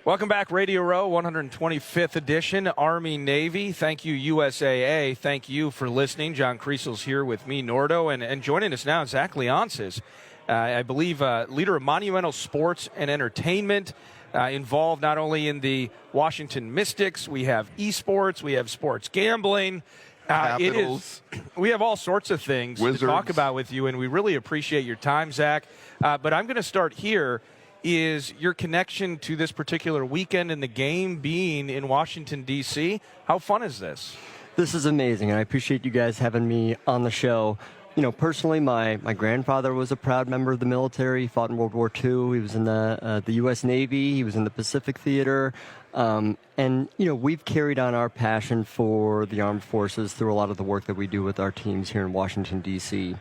Welcome back, Radio Row, 125th edition, Army-Navy. Thank you, USAA. Thank you for listening. John Kriesel's here with me, Nordo, and joining us now, Zach Leonsis, I believe leader of Monumental Sports and Entertainment, involved not only in the Washington Mystics, we have esports, we have sports gambling. We have all sorts of things to talk about with you, and we really appreciate your time, Zach. But I'm going to start here. Is your connection to this particular weekend and the game being in Washington, D.C.? How fun is this? This is amazing, and I appreciate you guys having me on the show. You know, personally, my grandfather was a proud member of the military. He fought in World War II. He was in the U.S. Navy. He was in the Pacific Theater. And, you know, we've carried on our passion for the armed forces through a lot of the work that we do with our teams here in Washington, D.C.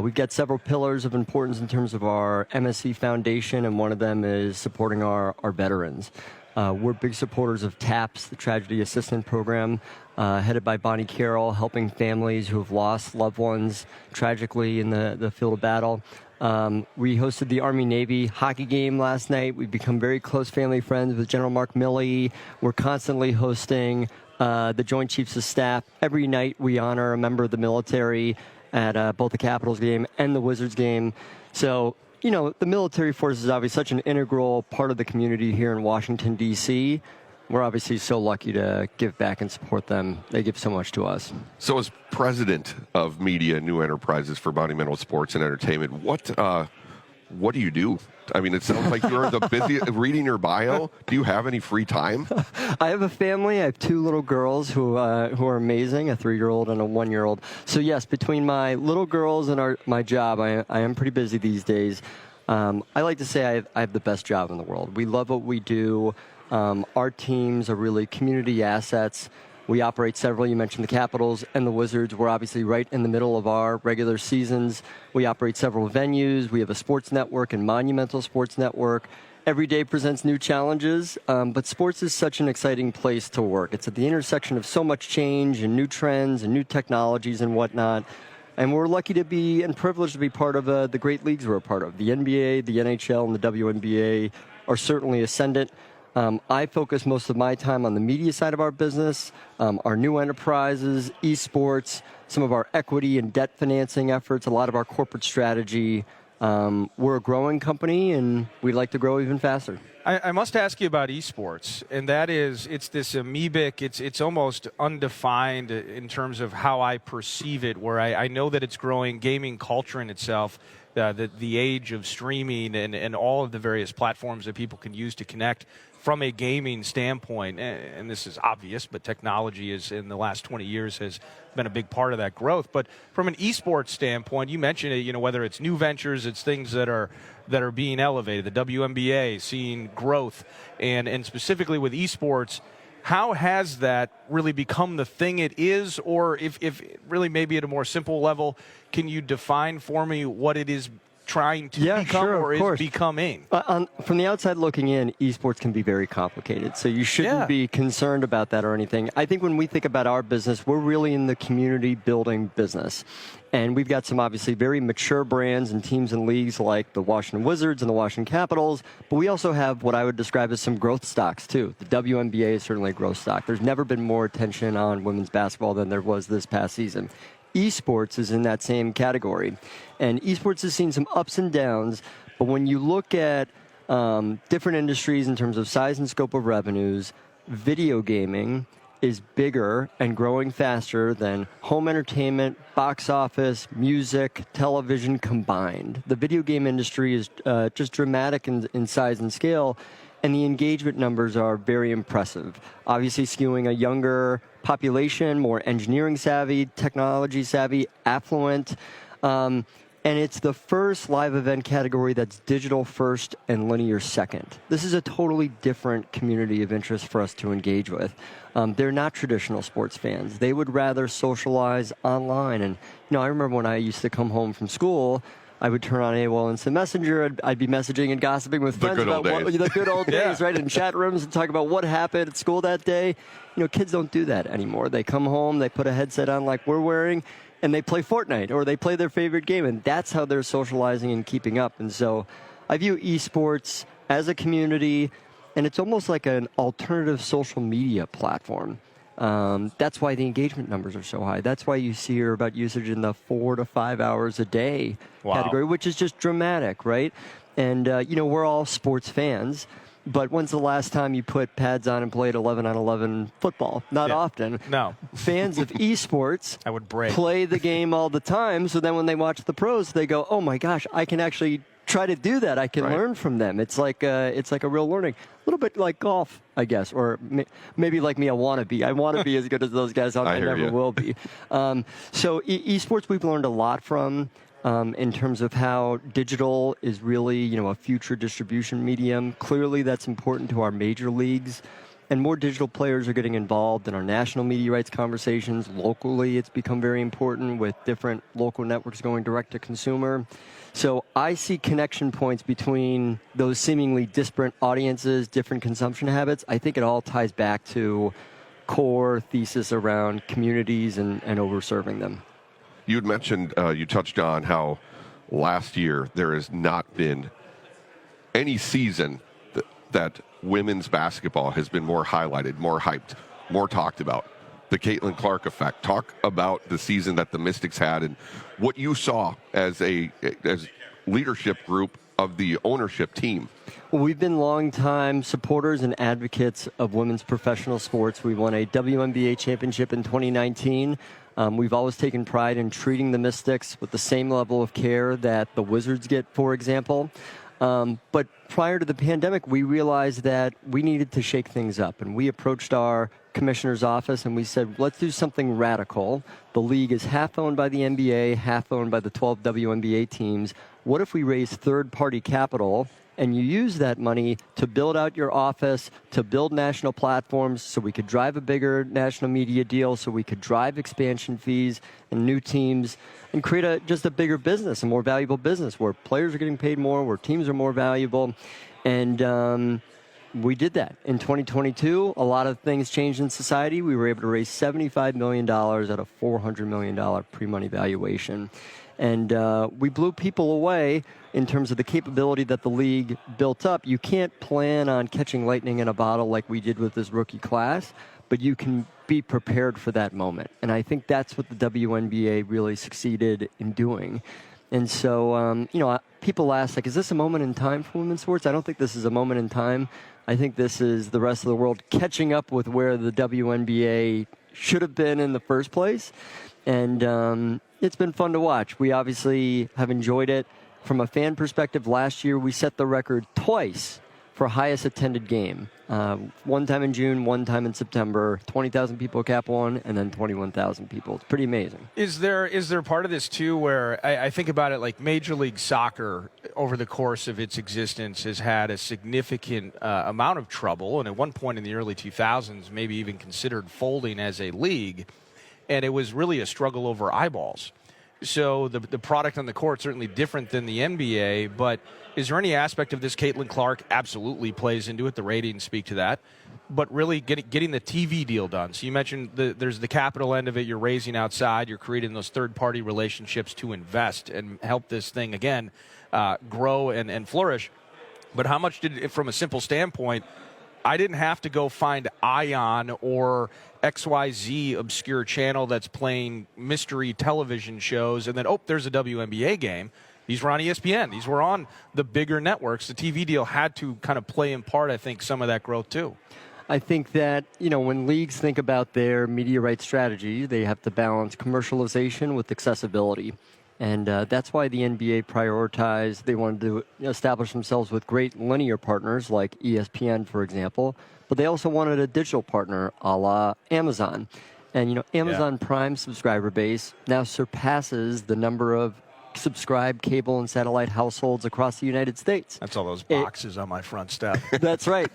We've got several pillars of importance in terms of our MSC Foundation, and one of them is supporting our veterans. We're big supporters of TAPS, the Tragedy Assistance Program, headed by Bonnie Carroll, helping families who have lost loved ones tragically in the field of battle. We hosted the Army-Navy hockey game last night. We've become very close family friends with General Mark Milley. We're constantly hosting the Joint Chiefs of Staff. Every night we honor a member of the military at both the Capitals game and the Wizards game. So, you know, the military force is obviously such an integral part of the community here in Washington, D.C. We're obviously so lucky to give back and support them. They give so much to us. So as president of Media and New Enterprises for Monumental Sports and Entertainment, what do you do? I mean, it sounds like you're the busy reading your bio. Do you have any free time? I have a family. I have two little girls who are amazing, a 3-year-old and a 1-year-old. So, yes, between my little girls and my job, I am pretty busy these days. I like to say I have the best job in the world. We love what we do. Our teams are really community assets. We operate several. You mentioned the Capitals and the Wizards. We're obviously right in the middle of our regular seasons. We operate several venues. We have a sports network and Monumental Sports Network. Every day presents new challenges, but sports is such an exciting place to work. It's at the intersection of so much change and new trends and new technologies and whatnot. And we're lucky to be and privileged to be part of the great leagues we're a part of. The NBA, the NHL, and the WNBA are certainly ascendant. I focus most of my time on the media side of our business, our new enterprises, esports, some of our equity and debt financing efforts, a lot of our corporate strategy. We're a growing company, and we'd like to grow even faster. I must ask you about esports, and that is, it's this amoebic, it's almost undefined in terms of how I perceive it, where I know that it's growing gaming culture in itself, the age of streaming and all of the various platforms that people can use to connect from a gaming standpoint, and this is obvious, but technology is in the last 20 years has been a big part of that growth. But from an esports standpoint, you mentioned it, you know, whether it's new ventures, it's things that are being elevated. The WNBA seeing growth, and specifically with esports, how has that really become the thing it is? Or if really maybe at a more simple level, can you define for me what it is trying to become or is becoming? From the outside looking in, esports can be very complicated, so you shouldn't be concerned about that or anything. I think when we think about our business, we're really in the community building business. And we've got some obviously very mature brands and teams and leagues like the Washington Wizards and the Washington Capitals, but we also have what I would describe as some growth stocks too. The WNBA is certainly a growth stock. There's never been more attention on women's basketball than there was this past season. Esports is in that same category. And esports has seen some ups and downs, but when you look at different industries in terms of size and scope of revenues, video gaming is bigger and growing faster than home entertainment, box office, music, television combined. The video game industry is just dramatic in size and scale, and the engagement numbers are very impressive. Obviously skewing a younger population, more engineering savvy, technology savvy, affluent. And it's the first live event category that's digital first and linear second. This is a totally different community of interest for us to engage with. They're not traditional sports fans. They would rather socialize online. And, you know, I remember when I used to come home from school, I would turn on AOL Instant Messenger. I'd be messaging and gossiping with friends about the good old days, right? In chat rooms and talk about what happened at school that day. You know, kids don't do that anymore. They come home, they put a headset on like we're wearing, and they play Fortnite or they play their favorite game, and that's how they're socializing and keeping up. And so I view esports as a community and it's almost like an alternative social media platform. That's why the engagement numbers are so high. That's why you hear about usage in the 4 to 5 hours a day category, which is just dramatic, right? And, we're all sports fans. But when's the last time you put pads on and played 11-on-11 football? Not often. No. Fans of esports I would break. play the game all the time, so then when they watch the pros, they go, oh my gosh, I can actually try to do that. I can learn from them. It's like a real learning. A little bit like golf, I guess, or maybe like me, I want to be. I want to be as good as those guys. I never will be. So esports we've learned a lot from. In terms of how digital is really, a future distribution medium. Clearly, that's important to our major leagues. And more digital players are getting involved in our national media rights conversations. Locally, it's become very important with different local networks going direct to consumer. So I see connection points between those seemingly disparate audiences, different consumption habits. I think it all ties back to core thesis around communities and over-serving them. You had mentioned, you touched on how last year there has not been any season that women's basketball has been more highlighted, more hyped, more talked about. The Caitlin Clark effect. Talk about the season that the Mystics had and what you saw as leadership group of the ownership team. Well, we've been longtime supporters and advocates of women's professional sports. We won a WNBA championship in 2019. We've always taken pride in treating the Mystics with the same level of care that the Wizards get, for example. But prior to the pandemic, we realized that we needed to shake things up. And we approached our commissioner's office and we said, let's do something radical. The league is half owned by the NBA, half owned by the 12 WNBA teams. What if we raise third-party capital and you use that money to build out your office, to build national platforms so we could drive a bigger national media deal, so we could drive expansion fees and new teams and create just a bigger business, a more valuable business where players are getting paid more, where teams are more valuable. And we did that. In 2022, a lot of things changed in society. We were able to raise $75 million at a $400 million pre-money valuation. And we blew people away in terms of the capability that the league built up. You can't plan on catching lightning in a bottle like we did with this rookie class, but you can be prepared for that moment. And I think that's what the WNBA really succeeded in doing. And so, people ask, is this a moment in time for women's sports? I don't think this is a moment in time. I think this is the rest of the world catching up with where the WNBA should have been in the first place. And it's been fun to watch. We obviously have enjoyed it. From a fan perspective, last year we set the record twice for highest attended game. One time in June, one time in September. 20,000 people at Cap One, and then 21,000 people. It's pretty amazing. Is there part of this, too, where I think about it like Major League Soccer over the course of its existence has had a significant amount of trouble, and at one point in the early 2000s maybe even considered folding as a league, and it was really a struggle over eyeballs. So the product on the court certainly different than the NBA, but is there any aspect of this Caitlin Clark absolutely plays into it? The ratings speak to that. But really getting the TV deal done. So you mentioned there's the capital end of it. You're raising outside. You're creating those third-party relationships to invest and help this thing, again, grow and flourish. But how much did it, from a simple standpoint, I didn't have to go find Ion or XYZ obscure channel that's playing mystery television shows, and then, there's a WNBA game. These were on ESPN. These were on the bigger networks. The TV deal had to kind of play in part, I think, some of that growth, too. I think that, when leagues think about their media rights strategy, they have to balance commercialization with accessibility. And that's why the NBA prioritized, they wanted to establish themselves with great linear partners like ESPN, for example, but they also wanted a digital partner a la Amazon. And, Amazon Prime subscriber base now surpasses the number of subscribed cable and satellite households across the United States. That's all those boxes on my front step. That's right.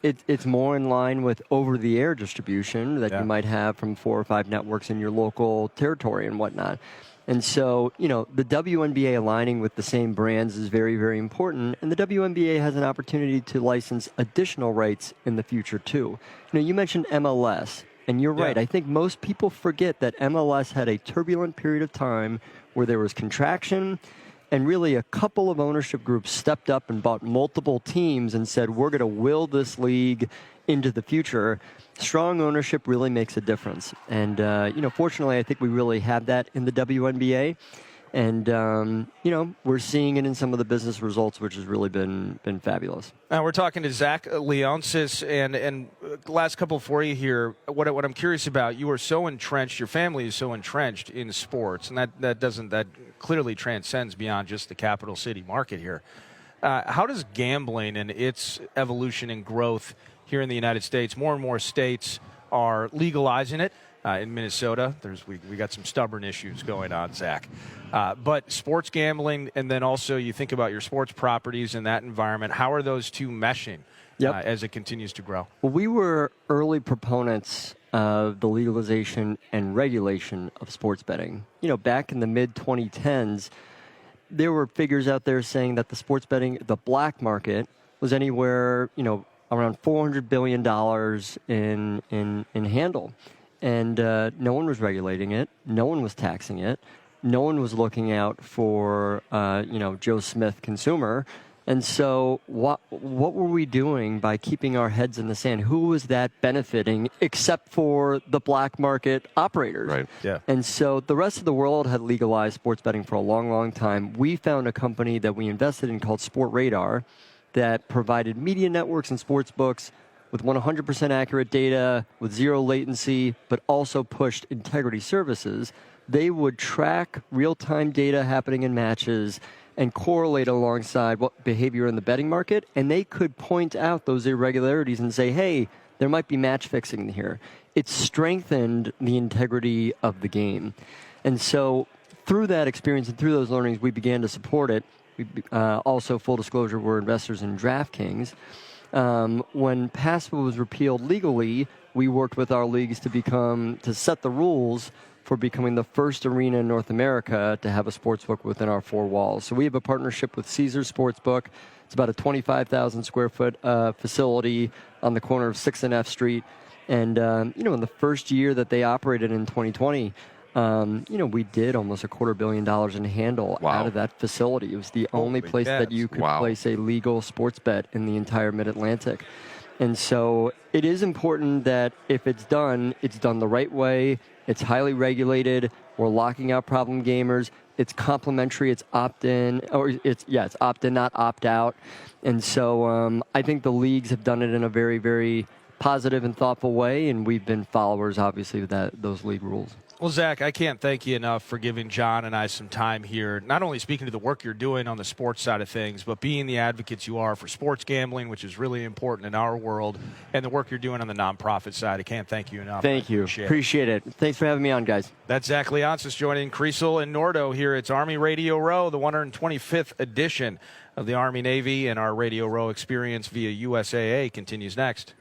It's more in line with over-the-air distribution that you might have from 4 or 5 networks in your local territory and whatnot. And so, the WNBA aligning with the same brands is very, very important. And the WNBA has an opportunity to license additional rights in the future, too. You mentioned MLS, and you're right. I think most people forget that MLS had a turbulent period of time where there was contraction And really, a couple of ownership groups stepped up and bought multiple teams and said, we're going to will this league into the future. Strong ownership really makes a difference. And, fortunately, I think we really have that in the WNBA. And, we're seeing it in some of the business results, which has really been fabulous. Now we're talking to Zach Leonsis, and last couple for you here. What I'm curious about, you are so entrenched, your family is so entrenched in sports, and that clearly transcends beyond just the capital city market here. How does gambling and its evolution and growth here in the United States, more and more states are legalizing it. In Minnesota, we got some stubborn issues going on, Zach. But sports gambling, and then also you think about your sports properties in that environment. How are those two meshing as it continues to grow? Well, we were early proponents of the legalization and regulation of sports betting. Back in the mid-2010s, there were figures out there saying that the sports betting, the black market, was anywhere, around $400 billion in handle. And no one was regulating it. No one was taxing it. No one was looking out for, Joe Smith consumer. And so what were we doing by keeping our heads in the sand? Who was that benefiting except for the black market operators? Right. Yeah. And so the rest of the world had legalized sports betting for a long, long time. We found a company that we invested in called Sport Radar that provided media networks and sports books with 100% accurate data, with zero latency, but also pushed integrity services. They would track real-time data happening in matches and correlate alongside what behavior in the betting market, and they could point out those irregularities and say, hey, there might be match fixing here. It strengthened the integrity of the game. And so through that experience and through those learnings, we began to support it. We, also, full disclosure, we're investors in DraftKings. When PASPA was repealed legally, we worked with our leagues to set the rules for becoming the first arena in North America to have a sportsbook within our four walls. So we have a partnership with Caesars Sportsbook. It's about a 25,000 square foot facility on the corner of 6th and F Street. And, in the first year that they operated in 2020, we did almost $250 million in handle out of that facility. It was the only place that you could place a legal sports bet in the entire Mid-Atlantic. And so it is important that if it's done the right way. It's highly regulated. We're locking out problem gamers. It's complimentary. It's opt-in, it's opt-in, not opt-out. And so I think the leagues have done it in a very, very positive and thoughtful way, and we've been followers, obviously, of those league rules. Well, Zach, I can't thank you enough for giving John and I some time here, not only speaking to the work you're doing on the sports side of things, but being the advocates you are for sports gambling, which is really important in our world, and the work you're doing on the nonprofit side. I can't thank you enough. Thank you. Appreciate it. Thanks for having me on, guys. That's Zach Leonsis joining Kriesel and Nordo here. It's Army Radio Row, the 125th edition of the Army Navy, and our Radio Row experience via USAA continues next.